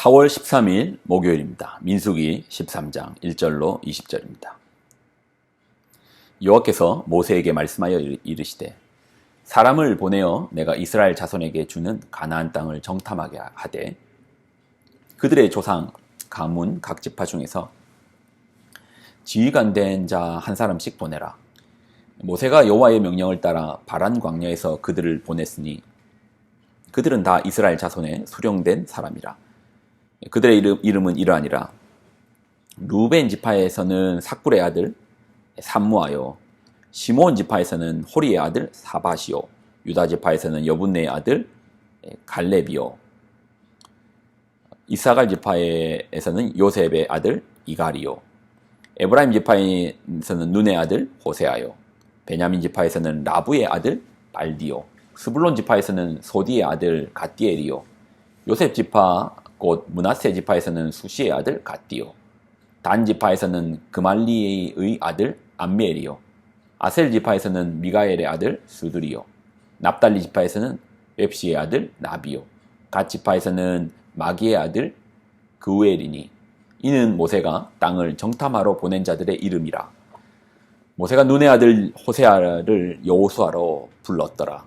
4월 13일 목요일입니다. 민수기 13장 1절로 20절입니다. 여호와께서 모세에게 말씀하여 이르시되 사람을 보내어 내가 이스라엘 자손에게 주는 가나안 땅을 정탐하게 하되 그들의 조상 가문 각 지파 중에서 지휘관 된 자 한 사람씩 보내라. 모세가 여호와의 명령을 따라 바란 광야에서 그들을 보냈으니 그들은 다 이스라엘 자손의 수령된 사람이라. 그들의 이름은 이러하니라. 루벤 지파에서는 삭굴의 아들 삼무아요, 시몬 지파에서는 호리의 아들 사바시요, 유다 지파에서는 여분네의 아들 갈렙이요, 이사갈 지파에서는 요셉의 아들 이갈이요, 에브라임 지파에서는 눈의 아들 호세아요, 베냐민 지파에서는 라부의 아들 발디요, 스불론 지파에서는 소디의 아들 갓디엘이요, 요셉 지파 곧 므낫세 지파에서는 수시의 아들 갓디요, 단 지파에서는 그말리의 아들 암미엘이요, 아셀 지파에서는 미가엘의 아들 스드리요, 납달리 지파에서는 웹시의 아들 나비요, 갓 지파에서는 마기의 아들 그우엘이니 이는 모세가 땅을 정탐하러 보낸 자들의 이름이라. 모세가 눈의 아들 호세아를 여호수아로 불렀더라.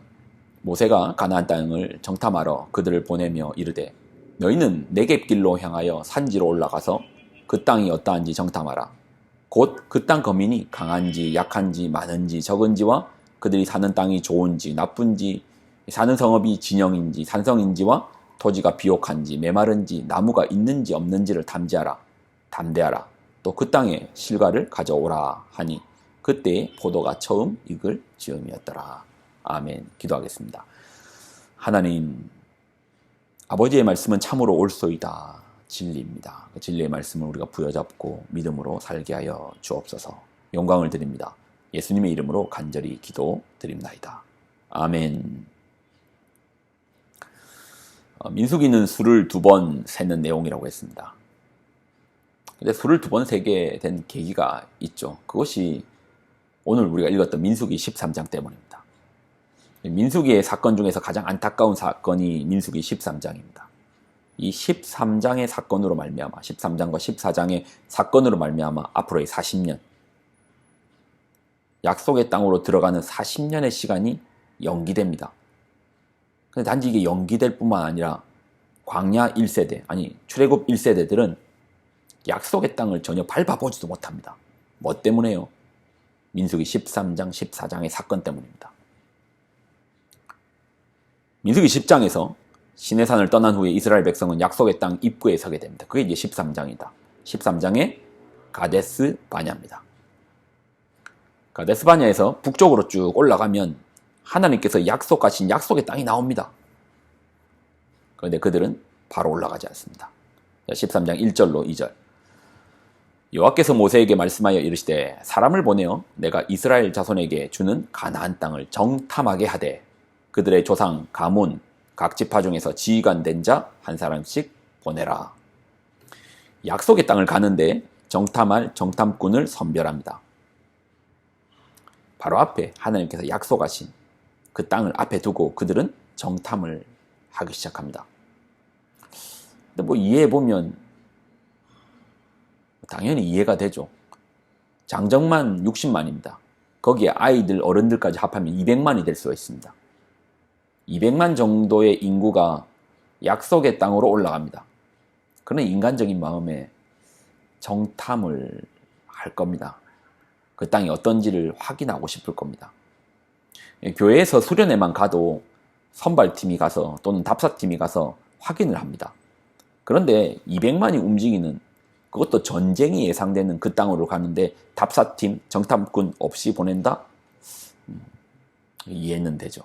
모세가 가나안 땅을 정탐하러 그들을 보내며 이르되 너희는 네겝길로 향하여 산지로 올라가서 그 땅이 어떠한지 정탐하라. 곧 그 땅 거민이 강한지 약한지 많은지 적은지와 그들이 사는 땅이 좋은지 나쁜지 사는 성읍이 진영인지 산성인지와 토지가 비옥한지 메마른지 나무가 있는지 없는지를 담대하라. 또 그 땅에 실과를 가져오라 하니 그때에 포도가 처음 익을 즈음이었더라. 아멘. 기도하겠습니다. 하나님, 아버지의 말씀은 참으로 옳소이다. 진리입니다. 그 진리의 말씀을 우리가 부여잡고 믿음으로 살게 하여 주옵소서. 영광을 드립니다. 예수님의 이름으로 간절히 기도드립나이다. 아멘. 민수기는 수를 2번 세는 내용이라고 했습니다. 근데 수를 2번 세게 된 계기가 있죠. 그것이 오늘 우리가 읽었던 민수기 13장 때문입니다. 민수기의 사건 중에서 가장 안타까운 사건이 민수기 13장입니다. 이 13장의 사건으로 말미암아 13장과 14장의 사건으로 말미암아 앞으로의 40년 약속의 땅으로 들어가는 40년의 시간이 연기됩니다. 근데 단지 이게 연기될 뿐만 아니라 광야 1세대 아니 출애굽 1세대들은 약속의 땅을 전혀 밟아보지도 못합니다. 뭐 때문에요? 민수기 13장 14장의 사건 때문입니다. 민수기 10장에서 시내산을 떠난 후에 이스라엘 백성은 약속의 땅 입구에 서게 됩니다. 그게 이제 13장이다. 13장의 가데스 바냐입니다. 가데스 바냐에서 북쪽으로 쭉 올라가면 하나님께서 약속하신 약속의 땅이 나옵니다. 그런데 그들은 바로 올라가지 않습니다. 13장 1절로 2절. 여호와께서 모세에게 말씀하여 이르시되 사람을 보내어 내가 이스라엘 자손에게 주는 가나안 땅을 정탐하게 하되 그들의 조상 가문 각 지파 중에서 지휘관 된 자 한 사람씩 보내라. 약속의 땅을 가는데 정탐할 정탐꾼을 선별합니다. 바로 앞에 하나님께서 약속하신 그 땅을 앞에 두고 그들은 정탐을 하기 시작합니다. 근데 뭐 이해해보면 당연히 이해가 되죠. 장정만 60만입니다. 거기에 아이들 어른들까지 합하면 200만이 될 수가 있습니다. 200만 정도의 인구가 약속의 땅으로 올라갑니다. 그런 인간적인 마음에 정탐을 할 겁니다. 그 땅이 어떤지를 확인하고 싶을 겁니다. 교회에서 수련회만 가도 선발팀이 가서 또는 답사팀이 가서 확인을 합니다. 그런데 200만이 움직이는 그것도 전쟁이 예상되는 그 땅으로 가는데 답사팀, 정탐꾼 없이 보낸다? 이해는 되죠.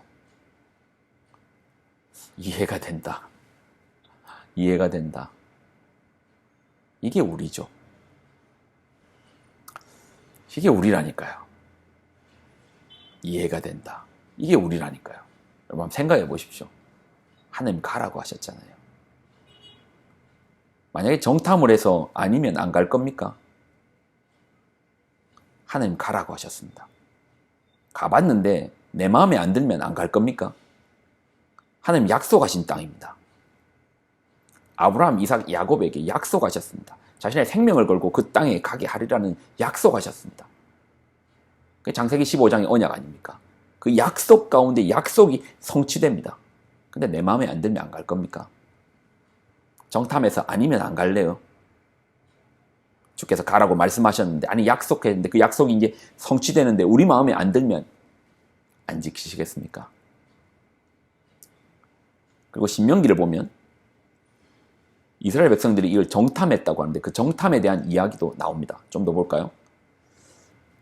이해가 된다. 이해가 된다. 이게 우리죠. 이게 우리라니까요. 이해가 된다. 이게 우리라니까요. 여러분 생각해 보십시오. 하나님 가라고 하셨잖아요. 만약에 정탐을 해서 아니면 안 갈 겁니까? 하나님 가라고 하셨습니다. 가봤는데 내 마음에 안 들면 안 갈 겁니까? 하나님 약속하신 땅입니다. 아브라함, 이삭, 야곱에게 약속하셨습니다. 자신의 생명을 걸고 그 땅에 가게 하리라는 약속하셨습니다. 그게 창세기 15장의 언약 아닙니까? 그 약속 가운데 약속이 성취됩니다. 근데 내 마음에 안 들면 안 갈 겁니까? 정탐해서 아니면 안 갈래요. 주께서 가라고 말씀하셨는데, 아니 약속했는데 그 약속이 이제 성취되는데 우리 마음에 안 들면 안 지키시겠습니까? 그리고 신명기를 보면 이스라엘 백성들이 이걸 정탐했다고 하는데 그 정탐에 대한 이야기도 나옵니다. 좀 더 볼까요?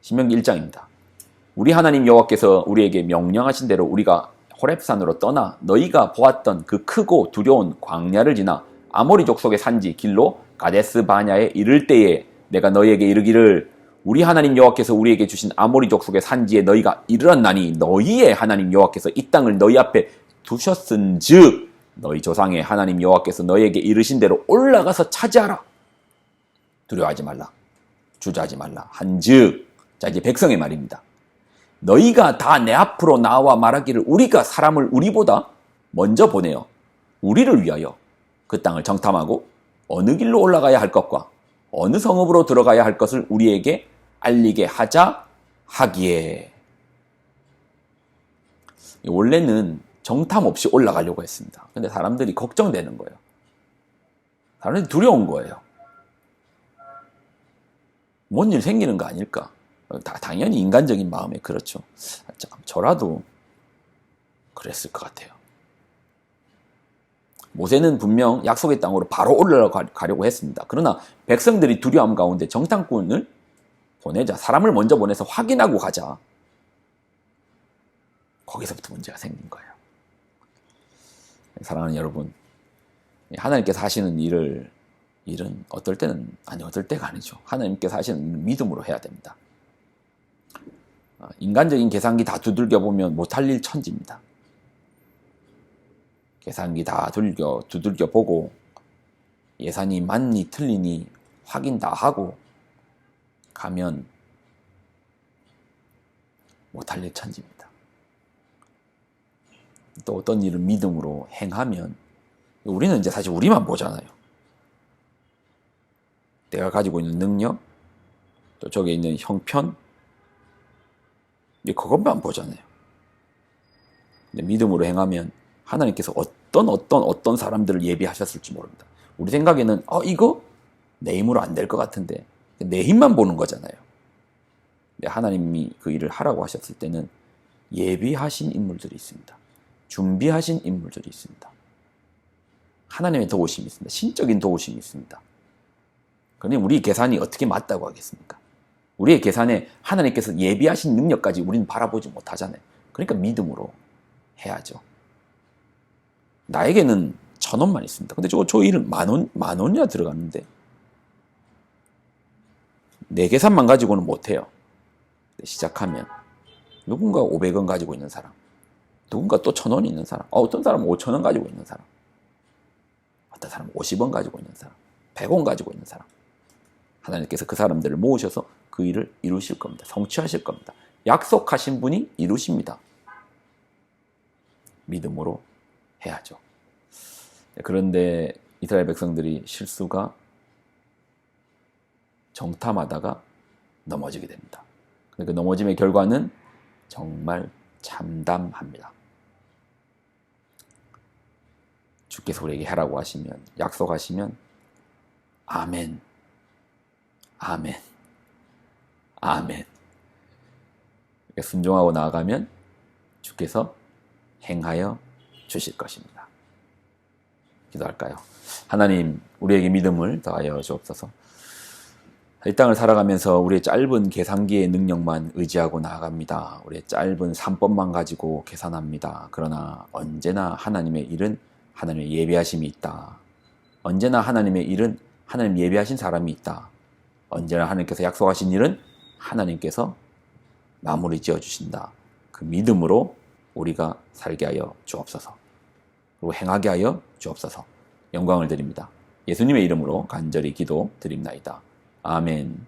신명기 1장입니다. 우리 하나님 여호와께서 우리에게 명령하신 대로 우리가 호렙산으로 떠나 너희가 보았던 그 크고 두려운 광야를 지나 아모리 족속의 산지 길로 가데스 바냐에 이를 때에 내가 너희에게 이르기를 우리 하나님 여호와께서 우리에게 주신 아모리 족속의 산지에 너희가 이르렀나니 너희의 하나님 여호와께서 이 땅을 너희 앞에 두셨은즉 너희 조상의 하나님 여호와께서 너희에게 이르신 대로 올라가서 차지하라. 두려워하지 말라. 주저하지 말라. 한즉 자 이제 백성의 말입니다. 너희가 다 내 앞으로 나와 말하기를 우리가 사람을 우리보다 먼저 보내어 우리를 위하여 그 땅을 정탐하고 어느 길로 올라가야 할 것과 어느 성읍으로 들어가야 할 것을 우리에게 알리게 하자 하기에. 원래는 정탐 없이 올라가려고 했습니다. 근데 사람들이 걱정되는 거예요. 사람들이 두려운 거예요. 뭔 일 생기는 거 아닐까? 당연히 인간적인 마음에 그렇죠. 저라도 그랬을 것 같아요. 모세는 분명 약속의 땅으로 바로 올라가려고 했습니다. 그러나 백성들이 두려움 가운데 정탐꾼을 보내자. 사람을 먼저 보내서 확인하고 가자. 거기서부터 문제가 생긴 거예요. 사랑하는 여러분, 하나님께서 하시는 일은 어떨 때는, 어떨 때가 아니죠. 하나님께서 하시는 일은 믿음으로 해야 됩니다. 인간적인 계산기 다 두들겨 보면 못할 일 천지입니다. 계산기 다 두들겨 보고 예산이 맞니 틀리니 확인 다 하고 가면 못할 일 천지입니다. 또 어떤 일을 믿음으로 행하면 우리는 이제 사실 우리만 보잖아요. 내가 가지고 있는 능력, 또 저기 있는 형편, 그것만 보잖아요. 근데 믿음으로 행하면 하나님께서 어떤 사람들을 예비하셨을지 모릅니다. 우리 생각에는 이거 내 힘으로 안 될 것 같은데 내 힘만 보는 거잖아요. 근데 하나님이 그 일을 하라고 하셨을 때는 예비하신 인물들이 있습니다. 준비하신 인물들이 있습니다. 하나님의 도우심이 있습니다. 신적인 도우심이 있습니다. 그런데 우리 계산이 어떻게 맞다고 하겠습니까? 우리의 계산에 하나님께서 예비하신 능력까지 우리는 바라보지 못하잖아요. 그러니까 믿음으로 해야죠. 나에게는 1,000원만 있습니다. 근데 저 일은 만 원이나 들어갔는데 내 계산만 가지고는 못해요. 시작하면 누군가 500원 가지고 있는 사람, 누군가 또 1,000원이 있는 사람, 어떤 사람은 5,000원 가지고 있는 사람, 어떤 사람은 50원 가지고 있는 사람, 100원 가지고 있는 사람. 하나님께서 그 사람들을 모으셔서 그 일을 이루실 겁니다. 성취하실 겁니다. 약속하신 분이 이루십니다. 믿음으로 해야죠. 그런데 이스라엘 백성들이 실수가 정탐하다가 넘어지게 됩니다. 그 넘어짐의 결과는 정말 참담합니다. 주께서 우리에게 하라고 하시면, 약속하시면 아멘, 아멘, 아멘. 순종하고 나아가면 주께서 행하여 주실 것입니다. 기도할까요? 하나님, 우리에게 믿음을 더하여 주옵소서. 이 땅을 살아가면서 우리의 짧은 계산기의 능력만 의지하고 나아갑니다. 우리의 짧은 3법만 가지고 계산합니다. 그러나 언제나 하나님의 일은 하나님의 예비하심이 있다. 언제나 하나님의 일은 하나님 예비하신 사람이 있다. 언제나 하나님께서 약속하신 일은 하나님께서 마무리 지어주신다. 그 믿음으로 우리가 살게 하여 주옵소서. 그리고 행하게 하여 주옵소서. 영광을 드립니다. 예수님의 이름으로 간절히 기도드립나이다. 아멘.